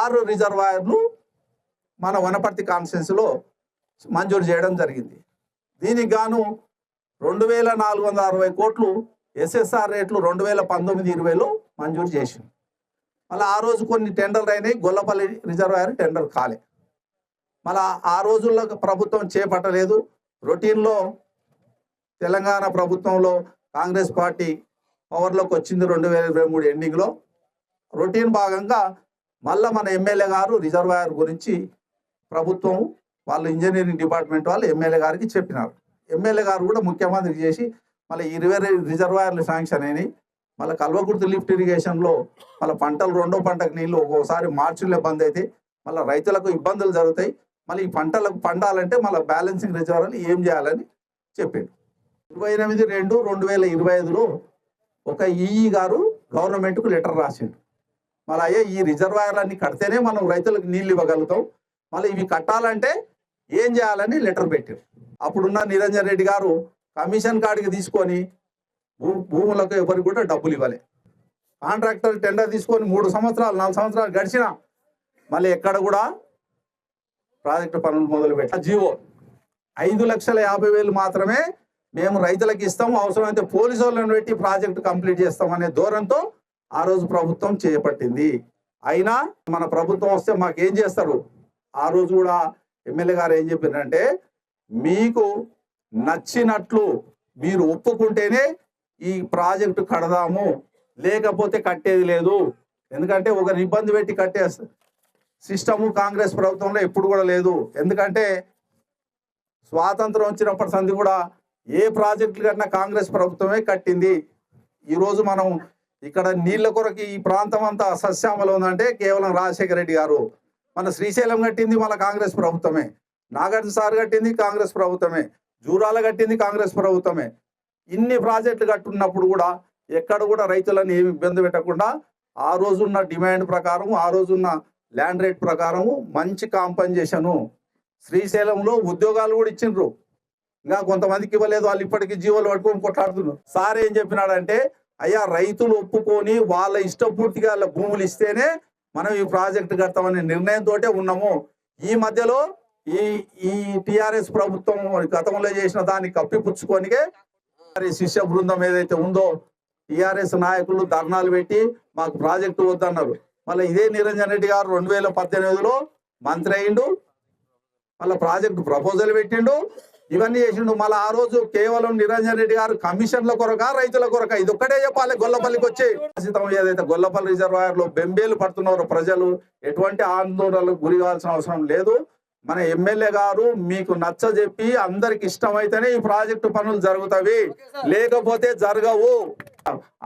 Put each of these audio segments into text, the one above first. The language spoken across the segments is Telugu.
6 రిజర్వాయర్లు మన వనపర్తి కాన్స్టిట్యున్సీలో మంజూరు చేయడం జరిగింది. దీనికి గాను 2460 కోట్లు ఎస్ఎస్ఆర్ రేట్లు 2019-20లో మంజూరు చేసింది. మళ్ళీ ఆ రోజు కొన్ని టెండర్లు అయినాయి. గొల్లపల్లి రిజర్వాయర్ టెండర్ కాలే. మళ్ళీ ఆ రోజుల్లో ప్రభుత్వం చేపట్టలేదు. రొటీన్లో తెలంగాణ ప్రభుత్వంలో కాంగ్రెస్ పార్టీ పవర్లోకి వచ్చింది 2023 ఎండింగ్లో. రొటీన్ భాగంగా మళ్ళీ మన ఎమ్మెల్యే గారు రిజర్వాయర్ గురించి ప్రభుత్వం వాళ్ళు ఇంజనీరింగ్ డిపార్ట్మెంట్ వాళ్ళు ఎమ్మెల్యే గారికి చెప్పినారు. ఎమ్మెల్యే గారు కూడా ముఖ్యమంత్రికి చేసి మళ్ళీ 20 రిజర్వాయర్లు శాంక్షన్ అయినాయి. మళ్ళీ కల్వకుర్తి లిఫ్ట్ ఇరిగేషన్లో మళ్ళీ పంటలు రెండో పంటకు నీళ్ళు ఒక్కోసారి మార్చిలో బంద్ అయితే మళ్ళీ రైతులకు ఇబ్బందులు జరుగుతాయి. మళ్ళీ ఈ పంటలకు పండాలంటే మళ్ళీ బ్యాలెన్సింగ్ రిజర్వాయర్లు ఏం చేయాలని చెప్పిండు. 28/2/2025లో ఒక ఈఈ గారు గవర్నమెంట్కు లెటర్ రాసిండు. మళ్ళీ అయ్యే ఈ రిజర్వాయర్లన్నీ కడితేనే మనం రైతులకు నీళ్ళు ఇవ్వగలుగుతాం, మళ్ళీ ఇవి కట్టాలంటే ఏం చేయాలని లెటర్ పెట్టారు. అప్పుడున్న నిరంజన్ రెడ్డి గారు కమిషన్ కాడికి తీసుకొని భూములకు ఎవరికి కూడా డబ్బులు ఇవ్వలే. కాంట్రాక్టర్ టెండర్ తీసుకొని 3 సంవత్సరాలు 4 సంవత్సరాలు గడిచినా మళ్ళీ ఎక్కడ కూడా ప్రాజెక్టు పనులు మొదలుపెట్టారు. జీవో 5,50,000 మాత్రమే మేము రైతులకు ఇస్తాము, అవసరమైతే పోలీసు వాళ్ళని పెట్టి ప్రాజెక్టు కంప్లీట్ చేస్తాం అనే ధోరణితో ఆ రోజు ప్రభుత్వం చేపట్టింది. అయినా మన ప్రభుత్వం వస్తే మాకేం చేస్తారు? ఆ రోజు కూడా ఎమ్మెల్యే గారు ఏం చెప్పారంటే, మీకు నచ్చినట్లు మీరు ఒప్పుకుంటేనే ఈ ప్రాజెక్టు కడదాము, లేకపోతే కట్టేది లేదు. ఎందుకంటే ఒకరి ఇబ్బంది పెట్టి కట్టే సిస్టము కాంగ్రెస్ ప్రభుత్వంలో ఎప్పుడు కూడా లేదు. ఎందుకంటే స్వాతంత్రం వచ్చినప్పటి సంది కూడా ఏ ప్రాజెక్టులు కట్టినా కాంగ్రెస్ ప్రభుత్వమే కట్టింది. ఈరోజు మనం ఇక్కడ నీళ్ళ కొరకు ఈ ప్రాంతం అంతా సస్యామలం ఉందంటే కేవలం రాజశేఖర రెడ్డి గారు. మన శ్రీశైలం కట్టింది మన కాంగ్రెస్ ప్రభుత్వమే, నాగార్జున సార్ కట్టింది కాంగ్రెస్ ప్రభుత్వమే, జూరాల కట్టింది కాంగ్రెస్ ప్రభుత్వమే. ఇన్ని ప్రాజెక్టులు కట్టున్నప్పుడు కూడా ఎక్కడ కూడా రైతులను ఏమి ఇబ్బంది పెట్టకుండా ఆ రోజున్న డిమాండ్ ప్రకారం, ఆ రోజున్న ల్యాండ్ రేట్ ప్రకారం మంచి కాంపన్సేషను. శ్రీశైలంలో ఉద్యోగాలు కూడా ఇచ్చిండ్రు, ఇంకా కొంతమందికి ఇవ్వలేదు. వాళ్ళు ఇప్పటికీ జీవోలు పట్టుకొని కొట్లాడుతున్నారు. సార్ ఏం చెప్పినాడంటే, అయ్యా రైతులు ఒప్పుకొని వాళ్ళ ఇష్టపూర్తిగా వాళ్ళ భూములు ఇస్తేనే మనం ఈ ప్రాజెక్టు కడతామనే నిర్ణయంతో ఉన్నాము. ఈ మధ్యలో ఈ టిఆర్ఎస్ ప్రభుత్వం గతంలో చేసిన దాన్ని కప్పిపుచ్చుకోనికే శిష్య బృందం ఏదైతే ఉందో టిఆర్ఎస్ నాయకులు ధర్నాలు పెట్టి మాకు ప్రాజెక్టు వద్దన్నారు. మళ్ళీ ఇదే నిరంజన్ రెడ్డి గారు 2018లో మంత్రి అయిండు, మళ్ళీ ప్రాజెక్టు ప్రపోజల్ పెట్టిండు, ఇవన్నీ చేసిండు. మళ్ళీ ఆ రోజు కేవలం నిరంజన్ రెడ్డి గారు కమిషన్ల కొరక రైతుల కొరక ఇది ఒక్కటే చెప్పాలి. గొల్లపల్లికి వచ్చి ఏదైతే గొల్లపల్లి రిజర్వాయర్ లో బెంబేలు పడుతున్నారో ప్రజలు ఎటువంటి ఆందోళనలకు గురి కావాల్సిన అవసరం లేదు. మన ఎమ్మెల్యే గారు మీకు నచ్చ చెప్పి అందరికి ఇష్టమైతేనే ఈ ప్రాజెక్టు పనులు జరుగుతాయి, లేకపోతే జరగవు.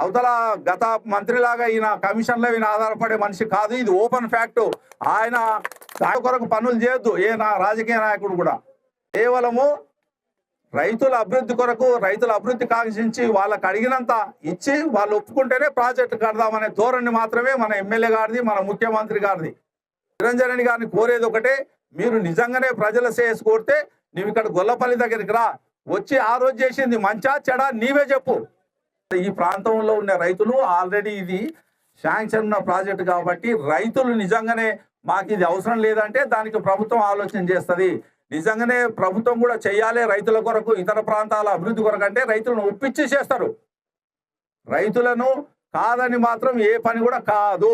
అవతల గత మంత్రిలాగా ఈయన కమిషన్లో ఈయన ఆధారపడే మనిషి కాదు. ఇది ఓపెన్ ఫ్యాక్ట్. ఆయన దాని కొరకు పనులు చేయొద్దు ఏ రాజకీయ నాయకుడు కూడా. కేవలము రైతుల అభివృద్ధి కొరకు, రైతుల అభివృద్ధి కాంక్షించి వాళ్ళకి అడిగినంత ఇచ్చి వాళ్ళు ఒప్పుకుంటేనే ప్రాజెక్టు కడదామనే ధోరణి మాత్రమే మన ఎమ్మెల్యే గారిది, మన ముఖ్యమంత్రి గారిది. నిరంజన్ రెడ్డి గారిని కోరేది ఒకటే, మీరు నిజంగానే ప్రజల శ్రేయస్సు కోరితే నువ్వు ఇక్కడ గొల్లపల్లి దగ్గరికి రా, వచ్చి ఆ రోజు చేసింది మంచా చెడా నీవే చెప్పు. ఈ ప్రాంతంలో ఉన్న రైతులు ఆల్రెడీ ఇది శాంక్షన్ ఉన్న ప్రాజెక్టు కాబట్టి రైతులు నిజంగానే మాకు ఇది అవసరం లేదంటే దానికి ప్రభుత్వం ఆలోచన చేస్తుంది. నిజంగానే ప్రభుత్వం కూడా చేయాలి రైతుల కొరకు, ఇతర ప్రాంతాల అభివృద్ధి కొరకు అంటే రైతులను ఒప్పించి చేస్తారు. రైతులను కాదని మాత్రం ఏ పని కూడా కాదు.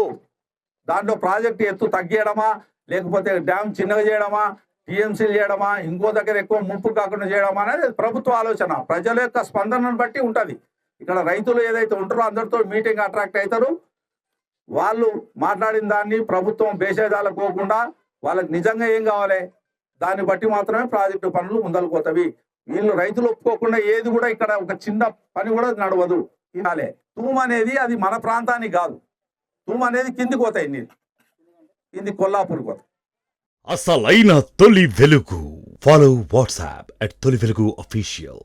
దాంట్లో ప్రాజెక్టు ఎత్తు తగ్గియడమా, లేకపోతే డ్యామ్ చిన్నగా చేయడమా, టీఎంసీలు చేయడమా, ఇంకో దగ్గర ఎక్కువ ముప్పు కాకుండా చేయడమా అనేది ప్రభుత్వ ఆలోచన. ప్రజల యొక్క స్పందనను బట్టి ఉంటుంది. ఇక్కడ రైతులు ఏదైతే ఉంటారో అందరితో మీటింగ్ అట్రాక్ట్ అవుతారు. వాళ్ళు మాట్లాడిన దాన్ని ప్రభుత్వం బేషేదాలకు పోకుండా వాళ్ళకి నిజంగా ఏం కావాలి దాన్ని బట్టి మాత్రమే ప్రాజెక్టు పనులు ముందలుపోతాయి. వీళ్ళు రైతులు ఒప్పుకోకుండా ఏది కూడా ఇక్కడ ఒక చిన్న పని కూడా నడవదు. ఇలాలే తూము అనేది అది మన ప్రాంతానికి కాదు. తూము అనేది కిందికి పోతాయి, నీళ్ళు కింది కొల్లాపూర్కి పోతాయి. అసలైన తొలి వెలుగు. ఫాలో వాట్సాప్ @తొలి వెలుగు official.